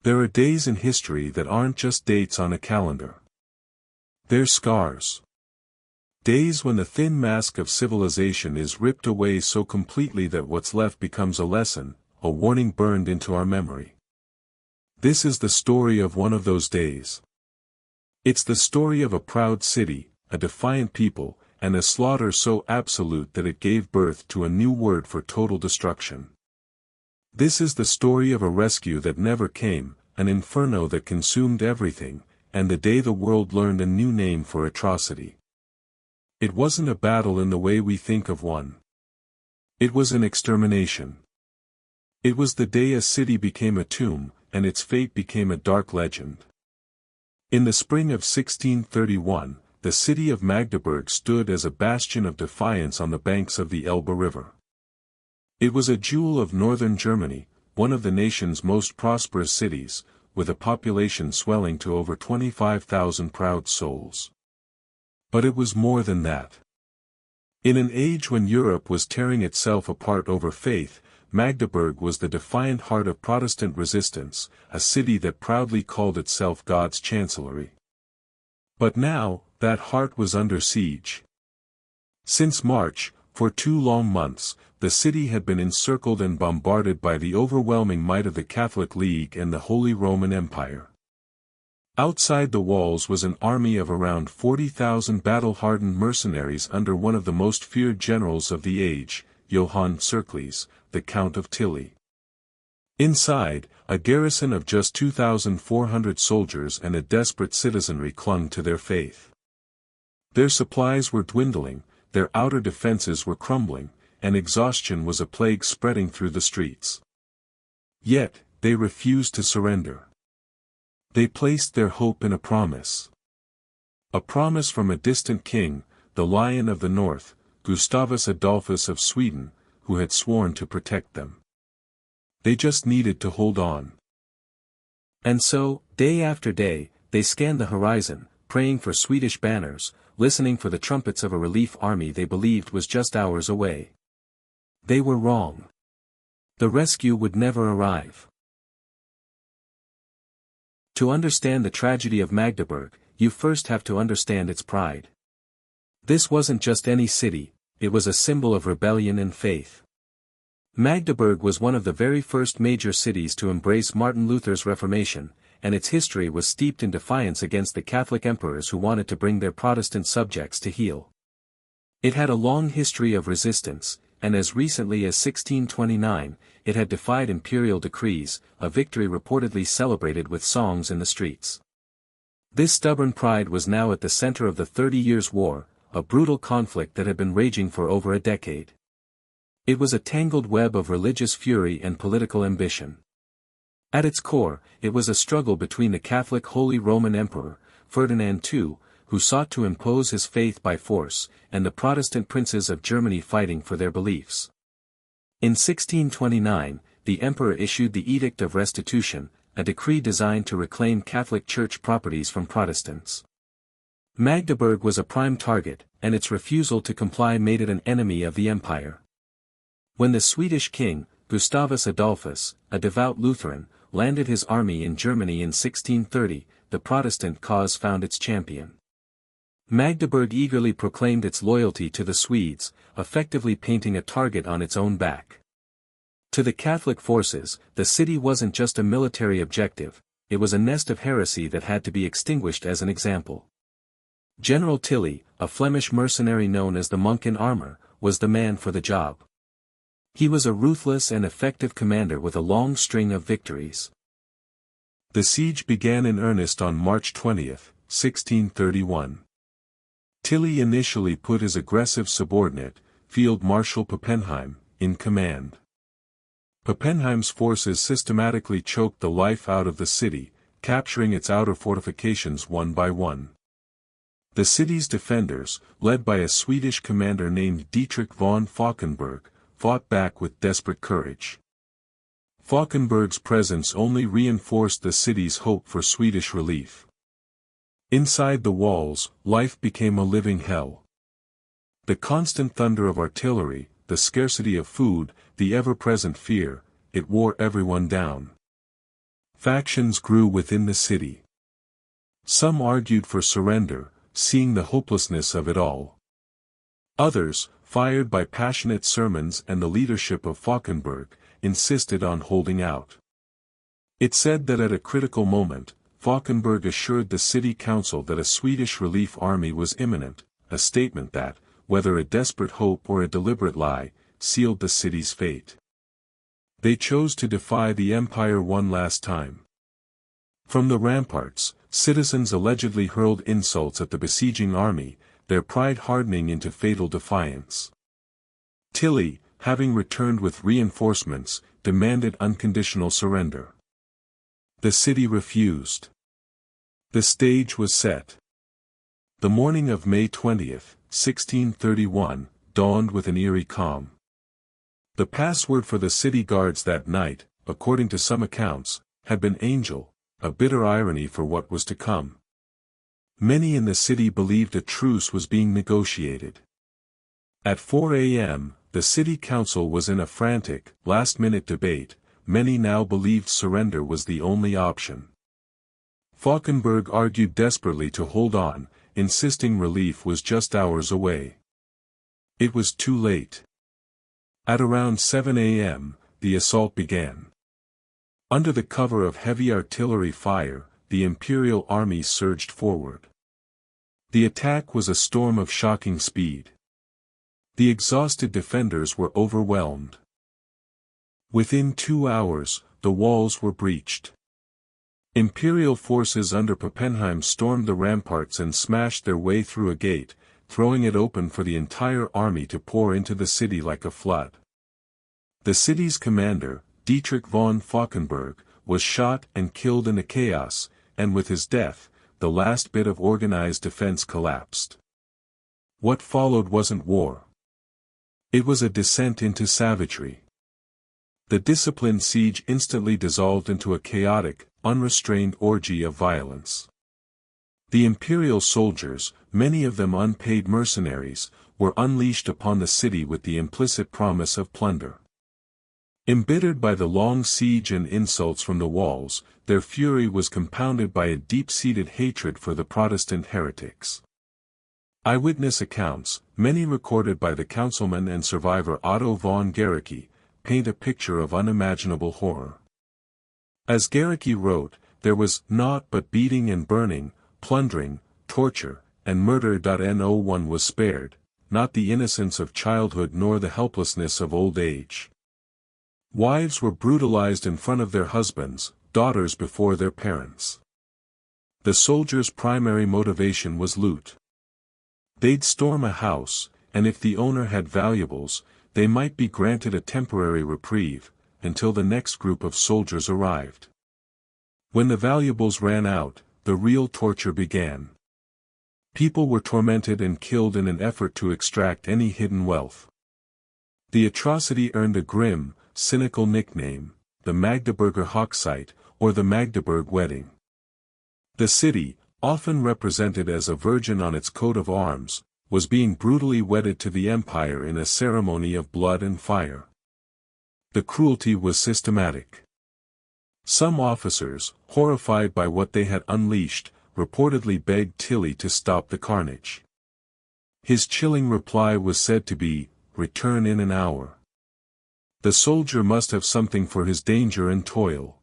There are days in history that aren't just dates on a calendar. They're scars. Days when the thin mask of civilization is ripped away so completely that what's left becomes a lesson, a warning burned into our memory. This is the story of one of those days. It's the story of a proud city, a defiant people, and a slaughter so absolute that it gave birth to a new word for total destruction. This is the story of a rescue that never came, an inferno that consumed everything, and the day the world learned a new name for atrocity. It wasn't a battle in the way we think of one. It was an extermination. It was the day a city became a tomb, and its fate became a dark legend. In the spring of 1631, the city of Magdeburg stood as a bastion of defiance on the banks of the Elbe River. It was a jewel of northern Germany, one of the nation's most prosperous cities, with a population swelling to over 25,000 proud souls. But it was more than that. In an age when Europe was tearing itself apart over faith, Magdeburg was the defiant heart of Protestant resistance, a city that proudly called itself God's chancellery. But now, that heart was under siege. Since March, for 2 long months, the city had been encircled and bombarded by the overwhelming might of the Catholic League and the Holy Roman Empire. Outside the walls was an army of around 40,000 battle-hardened mercenaries under one of the most feared generals of the age, Johann Circles, the Count of Tilly. Inside, a garrison of just 2,400 soldiers and a desperate citizenry clung to their faith. Their supplies were dwindling, their outer defenses were crumbling, and exhaustion was a plague spreading through the streets. Yet, they refused to surrender. They placed their hope in a promise. A promise from a distant king, the Lion of the North, Gustavus Adolphus of Sweden, who had sworn to protect them. They just needed to hold on. And so, day after day, they scanned the horizon, praying for Swedish banners, listening for the trumpets of a relief army they believed was just hours away. They were wrong. The rescue would never arrive. To understand the tragedy of Magdeburg, you first have to understand its pride. This wasn't just any city, it was a symbol of rebellion and faith. Magdeburg was one of the very first major cities to embrace Martin Luther's Reformation, and its history was steeped in defiance against the Catholic emperors who wanted to bring their Protestant subjects to heel. It had a long history of resistance, and as recently as 1629, it had defied imperial decrees, a victory reportedly celebrated with songs in the streets. This stubborn pride was now at the center of the 30 Years' War, a brutal conflict that had been raging for over a decade. It was a tangled web of religious fury and political ambition. At its core, it was a struggle between the Catholic Holy Roman Emperor, Ferdinand II, who sought to impose his faith by force, and the Protestant princes of Germany fighting for their beliefs. In 1629, the emperor issued the Edict of Restitution, a decree designed to reclaim Catholic Church properties from Protestants. Magdeburg was a prime target, and its refusal to comply made it an enemy of the empire. When the Swedish king, Gustavus Adolphus, a devout Lutheran, landed his army in Germany in 1630, the Protestant cause found its champion. Magdeburg eagerly proclaimed its loyalty to the Swedes, effectively painting a target on its own back. To the Catholic forces, the city wasn't just a military objective, it was a nest of heresy that had to be extinguished as an example. General Tilly, a Flemish mercenary known as the Monk in Armor, was the man for the job. He was a ruthless and effective commander with a long string of victories. The siege began in earnest on March 20, 1631. Tilly initially put his aggressive subordinate, Field Marshal Pappenheim, in command. Pappenheim's forces systematically choked the life out of the city, capturing its outer fortifications one by one. The city's defenders, led by a Swedish commander named Dietrich von Falkenberg, fought back with desperate courage. Falkenberg's presence only reinforced the city's hope for Swedish relief. Inside the walls, life became a living hell. The constant thunder of artillery, the scarcity of food, the ever-present fear, it wore everyone down. Factions grew within the city. Some argued for surrender, seeing the hopelessness of it all. Others, fired by passionate sermons and the leadership of Falkenberg, insisted on holding out. It said that at a critical moment, Falkenberg assured the city council that a Swedish relief army was imminent, a statement that, whether a desperate hope or a deliberate lie, sealed the city's fate. They chose to defy the empire one last time. From the ramparts, citizens allegedly hurled insults at the besieging army, their pride hardening into fatal defiance. Tilly, having returned with reinforcements, demanded unconditional surrender. The city refused. The stage was set. The morning of May 20, 1631, dawned with an eerie calm. The password for the city guards that night, according to some accounts, had been Angel, a bitter irony for what was to come. Many in the city believed a truce was being negotiated. At 4 a.m., the city council was in a frantic, last-minute debate. Many now believed surrender was the only option. Falkenberg argued desperately to hold on, insisting relief was just hours away. It was too late. At around 7 a.m., the assault began. Under the cover of heavy artillery fire, the Imperial army surged forward. The attack was a storm of shocking speed. The exhausted defenders were overwhelmed. Within 2 hours, the walls were breached. Imperial forces under Pappenheim stormed the ramparts and smashed their way through a gate, throwing it open for the entire army to pour into the city like a flood. The city's commander, Dietrich von Falkenberg, was shot and killed in the chaos, and with his death, the last bit of organized defense collapsed. What followed wasn't war. It was a descent into savagery. The disciplined siege instantly dissolved into a chaotic, unrestrained orgy of violence. The imperial soldiers, many of them unpaid mercenaries, were unleashed upon the city with the implicit promise of plunder. Embittered by the long siege and insults from the walls, their fury was compounded by a deep-seated hatred for the Protestant heretics. Eyewitness accounts, many recorded by the councilman and survivor Otto von Guericke, paint a picture of unimaginable horror. As Guericke wrote, there was naught but beating and burning, plundering, torture, and murder. No one was spared, not the innocence of childhood nor the helplessness of old age. Wives were brutalized in front of their husbands, daughters before their parents. The soldiers' primary motivation was loot. They'd storm a house, and if the owner had valuables, they might be granted a temporary reprieve, until the next group of soldiers arrived. When the valuables ran out, the real torture began. People were tormented and killed in an effort to extract any hidden wealth. The atrocity earned a grim, cynical nickname, the Magdeburger Hochzeit, or the Magdeburg Wedding. The city, often represented as a virgin on its coat of arms, was being brutally wedded to the empire in a ceremony of blood and fire. The cruelty was systematic. Some officers, horrified by what they had unleashed, reportedly begged Tilly to stop the carnage. His chilling reply was said to be, "Return in an hour." The soldier must have something for his danger and toil.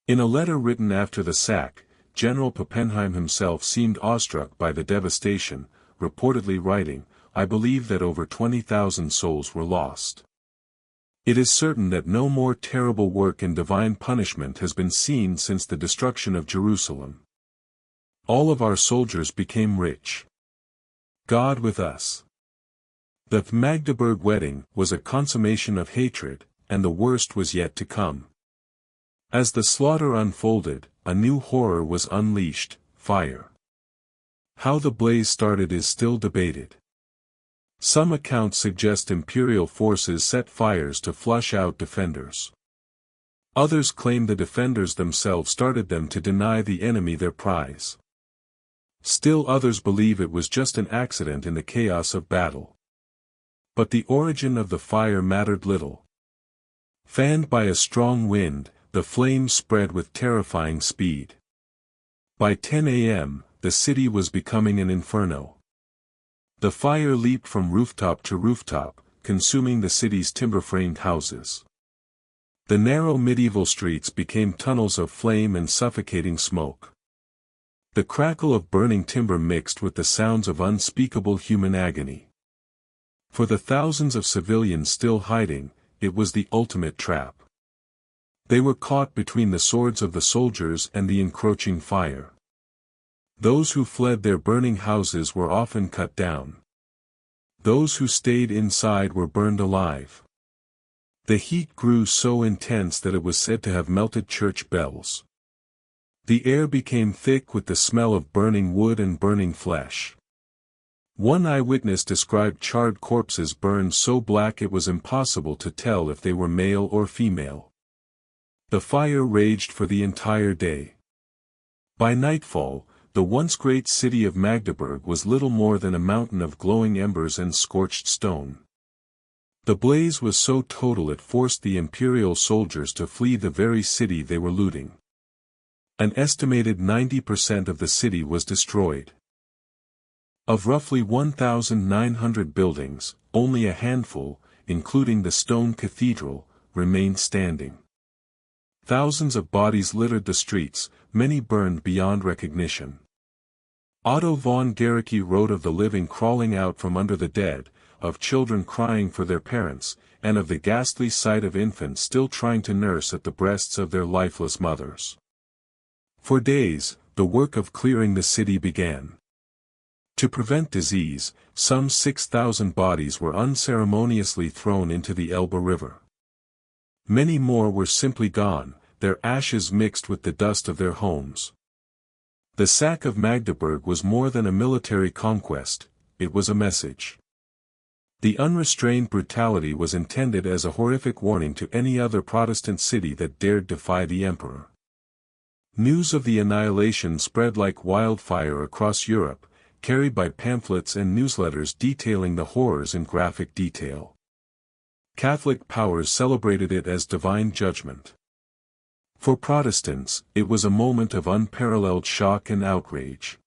In a letter written after the sack, General Pappenheim himself seemed awestruck by the devastation, reportedly writing, "I believe that over 20,000 souls were lost. It is certain that no more terrible work in divine punishment has been seen since the destruction of Jerusalem. All of our soldiers became rich. God with us." The Magdeburg Wedding was a consummation of hatred, and the worst was yet to come. As the slaughter unfolded, a new horror was unleashed: fire. How the blaze started is still debated. Some accounts suggest imperial forces set fires to flush out defenders. Others claim the defenders themselves started them to deny the enemy their prize. Still others believe it was just an accident in the chaos of battle. But the origin of the fire mattered little. Fanned by a strong wind, the flames spread with terrifying speed. By 10 a.m., the city was becoming an inferno. The fire leaped from rooftop to rooftop, consuming the city's timber-framed houses. The narrow medieval streets became tunnels of flame and suffocating smoke. The crackle of burning timber mixed with the sounds of unspeakable human agony. For the thousands of civilians still hiding, it was the ultimate trap. They were caught between the swords of the soldiers and the encroaching fire. Those who fled their burning houses were often cut down. Those who stayed inside were burned alive. The heat grew so intense that it was said to have melted church bells. The air became thick with the smell of burning wood and burning flesh. One eyewitness described charred corpses burned so black it was impossible to tell if they were male or female. The fire raged for the entire day. By nightfall, the once great city of Magdeburg was little more than a mountain of glowing embers and scorched stone. The blaze was so total it forced the imperial soldiers to flee the very city they were looting. An estimated 90% of the city was destroyed. Of roughly 1,900 buildings, only a handful, including the stone cathedral, remained standing. Thousands of bodies littered the streets, many burned beyond recognition. Otto von Guericke wrote of the living crawling out from under the dead, of children crying for their parents, and of the ghastly sight of infants still trying to nurse at the breasts of their lifeless mothers. For days, the work of clearing the city began. To prevent disease, some 6,000 bodies were unceremoniously thrown into the Elbe River. Many more were simply gone, their ashes mixed with the dust of their homes. The sack of Magdeburg was more than a military conquest, it was a message. The unrestrained brutality was intended as a horrific warning to any other Protestant city that dared defy the emperor. News of the annihilation spread like wildfire across Europe, carried by pamphlets and newsletters detailing the horrors in graphic detail. Catholic powers celebrated it as divine judgment. For Protestants, it was a moment of unparalleled shock and outrage.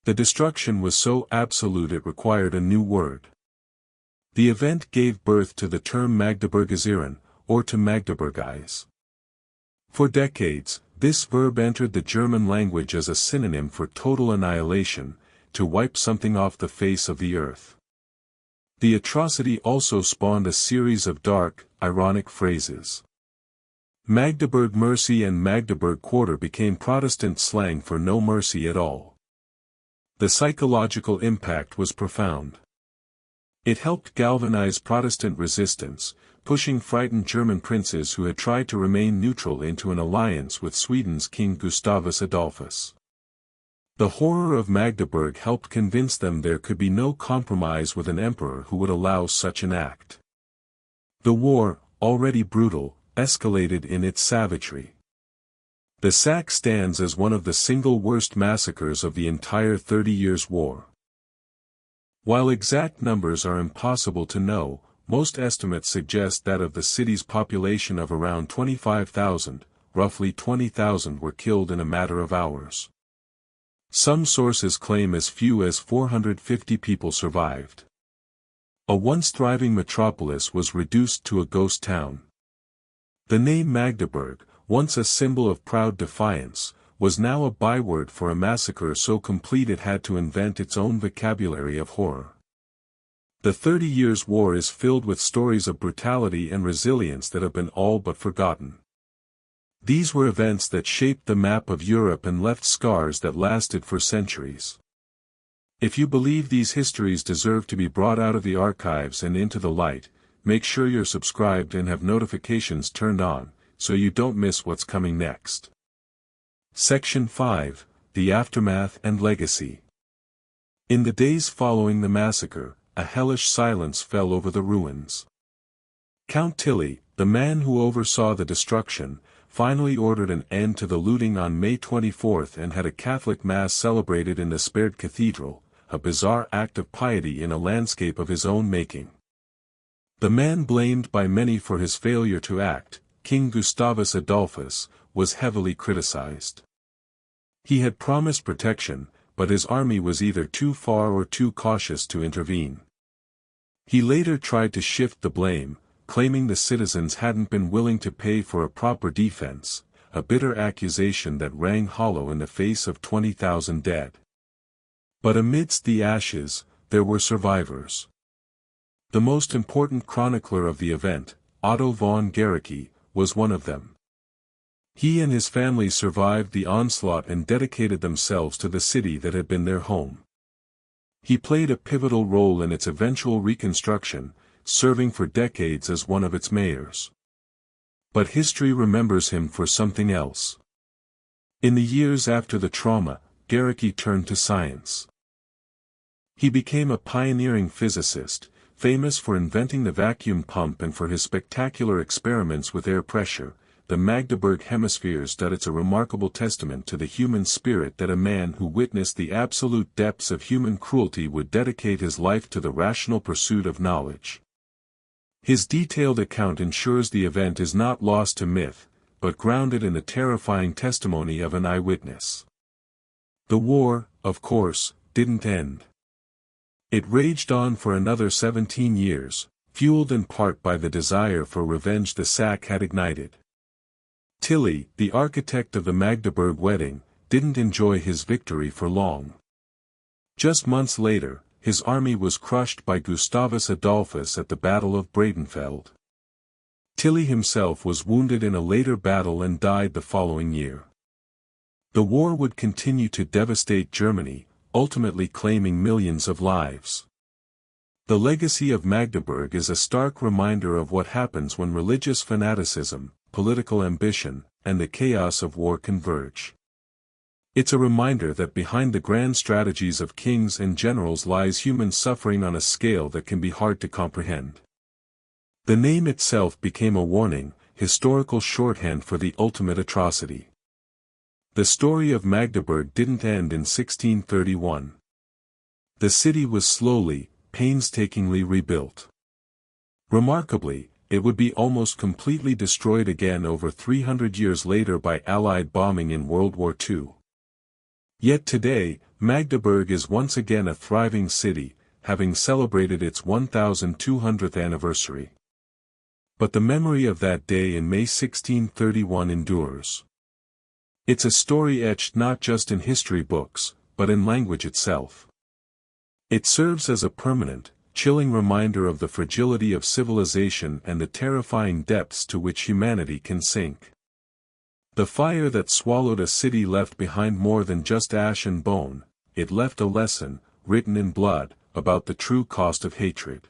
The destruction was so absolute it required a new word. The event gave birth to the term Magdeburgisieren, or to Magdeburgize. For decades, this verb entered the German language as a synonym for total annihilation, to wipe something off the face of the earth. The atrocity also spawned a series of dark, ironic phrases. Magdeburg mercy and Magdeburg quarter became Protestant slang for no mercy at all. The psychological impact was profound. It helped galvanize Protestant resistance, pushing frightened German princes who had tried to remain neutral into an alliance with Sweden's King Gustavus Adolphus. The horror of Magdeburg helped convince them there could be no compromise with an emperor who would allow such an act. The war, already brutal, escalated in its savagery. The sack stands as one of the single worst massacres of the entire 30 Years' War. While exact numbers are impossible to know, most estimates suggest that of the city's population of around 25,000, roughly 20,000 were killed in a matter of hours. Some sources claim as few as 450 people survived. A once thriving metropolis was reduced to a ghost town. The name Magdeburg, once a symbol of proud defiance, was now a byword for a massacre so complete it had to invent its own vocabulary of horror. The 30 Years' War is filled with stories of brutality and resilience that have been all but forgotten. These were events that shaped the map of Europe and left scars that lasted for centuries. If you believe these histories deserve to be brought out of the archives and into the light, make sure you're subscribed and have notifications turned on, so you don't miss what's coming next. Section 5, The Aftermath and Legacy. In the days following the massacre, a hellish silence fell over the ruins. Count Tilly, the man who oversaw the destruction, finally ordered an end to the looting on May 24 and had a Catholic Mass celebrated in the spared cathedral, a bizarre act of piety in a landscape of his own making. The man blamed by many for his failure to act, King Gustavus Adolphus, was heavily criticized. He had promised protection, but his army was either too far or too cautious to intervene. He later tried to shift the blame, claiming the citizens hadn't been willing to pay for a proper defense, a bitter accusation that rang hollow in the face of 20,000 dead. But amidst the ashes, there were survivors. The most important chronicler of the event, Otto von Guericke, was one of them. He and his family survived the onslaught and dedicated themselves to the city that had been their home. He played a pivotal role in its eventual reconstruction, serving for decades as one of its mayors. But history remembers him for something else. In the years after the trauma, Guericke turned to science. He became a pioneering physicist, famous for inventing the vacuum pump and for his spectacular experiments with air pressure. The Magdeburg hemispheres that it's a remarkable testament to the human spirit that a man who witnessed the absolute depths of human cruelty would dedicate his life to the rational pursuit of knowledge. His detailed account ensures the event is not lost to myth, but grounded in the terrifying testimony of an eyewitness. The war, of course, didn't end. It raged on for another 17 years, fueled in part by the desire for revenge the sack had ignited. Tilly, the architect of the Magdeburg Wedding, didn't enjoy his victory for long. Just months later, his army was crushed by Gustavus Adolphus at the Battle of Bredenfeld. Tilly himself was wounded in a later battle and died the following year. The war would continue to devastate Germany, ultimately claiming millions of lives. The legacy of Magdeburg is a stark reminder of what happens when religious fanaticism, political ambition, and the chaos of war converge. It's a reminder that behind the grand strategies of kings and generals lies human suffering on a scale that can be hard to comprehend. The name itself became a warning, historical shorthand for the ultimate atrocity. The story of Magdeburg didn't end in 1631. The city was slowly, painstakingly rebuilt. Remarkably, it would be almost completely destroyed again over 300 years later by Allied bombing in World War II. Yet today, Magdeburg is once again a thriving city, having celebrated its 1200th anniversary. But the memory of that day in May 1631 endures. It's a story etched not just in history books, but in language itself. It serves as a permanent, chilling reminder of the fragility of civilization and the terrifying depths to which humanity can sink. The fire that swallowed a city left behind more than just ash and bone, it left a lesson, written in blood, about the true cost of hatred.